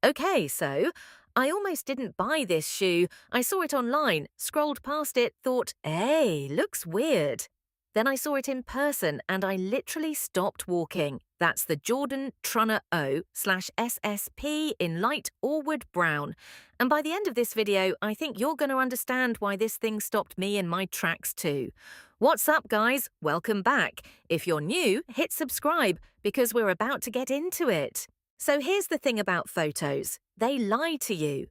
Okay, so I almost didn't buy this shoe. I saw it online, scrolled past it, thought, hey, looks weird. Then I saw it in person and I literally stopped walking. That's the Jordan Trunner O slash SSP in Light Orewood Brown. And by the end of this video, I think you're going to understand why this thing stopped me in my tracks too. What's up, guys? Welcome back. If you're new, hit subscribe because we're about to get into it. So here's the thing about photos. They lie to you.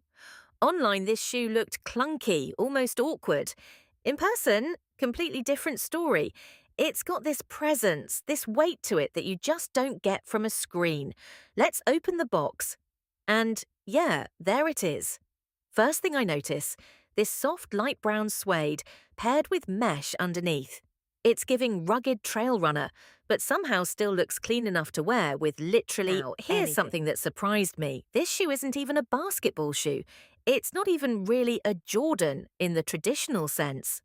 Online, this shoe looked clunky, almost awkward. In person, completely different story. It's got this presence, this weight to it that you just don't get from a screen. Let's open the box. And yeah, there it is. First thing I notice, this soft light brown suede paired with mesh underneath. It's giving rugged trail runner, but somehow still looks clean enough to wear with literally here's something that surprised me. This shoe isn't even a basketball shoe. It's not even really a Jordan in the traditional sense.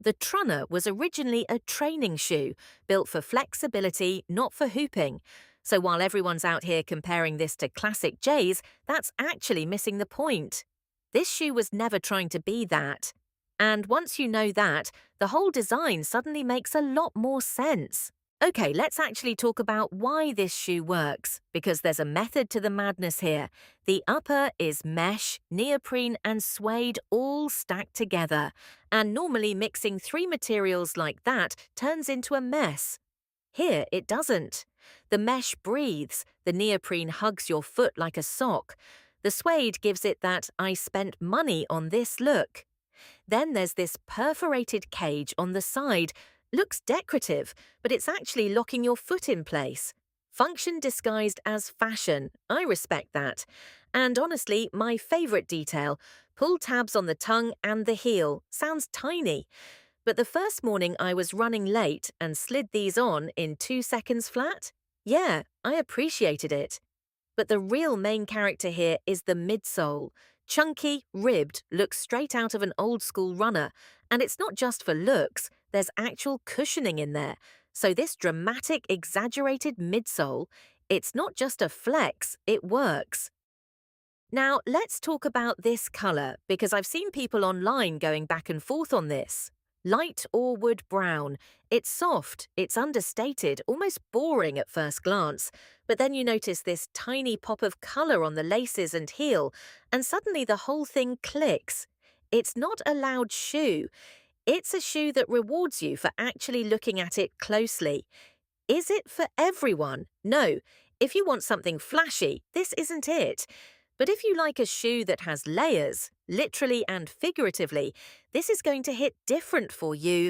The Trunner was originally a training shoe, built for flexibility, not for hooping. So while everyone's out here comparing this to classic J's, that's actually missing the point. This shoe was never trying to be that. And once you know that, the whole design suddenly makes a lot more sense. Okay, let's actually talk about why this shoe works, because there's a method to the madness here. The upper is mesh, neoprene and suede all stacked together, and normally mixing three materials like that turns into a mess. Here it doesn't. The mesh breathes, the neoprene hugs your foot like a sock. The suede gives it that I spent money on this look. Then there's this perforated cage on the side. Looks decorative, but it's actually locking your foot in place. Function disguised as fashion. I respect that. And honestly, my favorite detail, pull tabs on the tongue and the heel. Sounds tiny. But the first morning I was running late and slid these on in 2 seconds flat. Yeah, I appreciated it. But the real main character here is the midsole. Chunky, ribbed, looks straight out of an old-school runner. And it's not just for looks, there's actual cushioning in there. So this dramatic, exaggerated midsole, it's not just a flex, it works. Now, let's talk about this colour, because I've seen people online going back and forth on this. Light Orewood Brown. It's soft, it's understated, almost boring at first glance, but then you notice this tiny pop of colour on the laces and heel, and suddenly the whole thing clicks. It's not a loud shoe. It's a shoe that rewards you for actually looking at it closely. Is it for everyone? No. If you want something flashy, this isn't it. But if you like a shoe that has layers, literally and figuratively, this is going to hit different for you.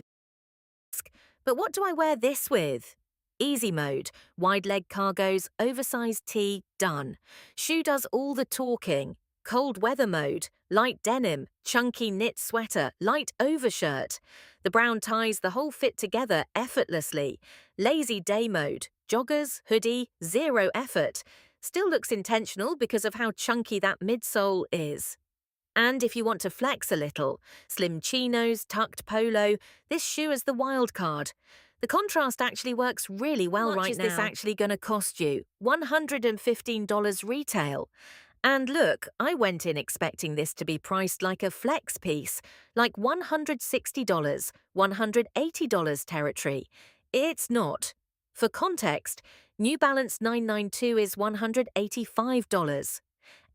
But what do I wear this with? Easy mode, wide leg cargos, oversized tee, done. Shoe does all the talking. Cold weather mode, light denim, chunky knit sweater, light overshirt. The brown ties the whole fit together effortlessly. Lazy day mode, joggers, hoodie, zero effort. Still looks intentional because of how chunky that midsole is. And if you want to flex a little, slim chinos, tucked polo, this shoe is the wild card. The contrast actually works really well right now. How much is this actually going to cost you? $115 retail. And look, I went in expecting this to be priced like a flex piece, like $160, $180 territory. It's not. For context, New Balance 992 is $185.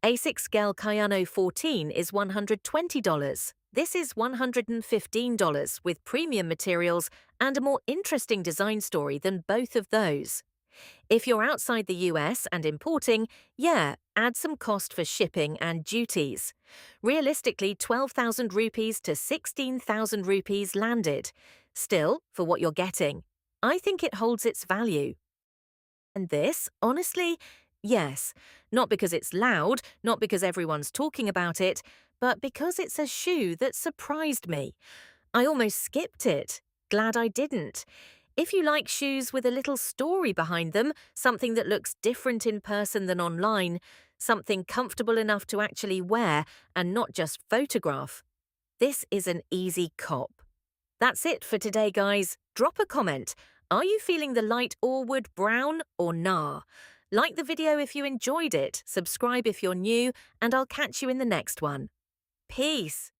Asics Gel Kayano 14 is $120. This is $115 with premium materials and a more interesting design story than both of those. If you're outside the US and importing, yeah, add some cost for shipping and duties. Realistically, 12,000 rupees to 16,000 rupees landed. Still, for what you're getting, I think it holds its value. And this, honestly, yes, not because it's loud, not because everyone's talking about it, but because it's a shoe that surprised me. I almost skipped it. Glad I didn't. If you like shoes with a little story behind them, something that looks different in person than online, something comfortable enough to actually wear and not just photograph, this is an easy cop. That's it for today, guys. Drop a comment. Are you feeling the Light Orewood Brown or nah? Like the video if you enjoyed it, subscribe if you're new, and I'll catch you in the next one. Peace!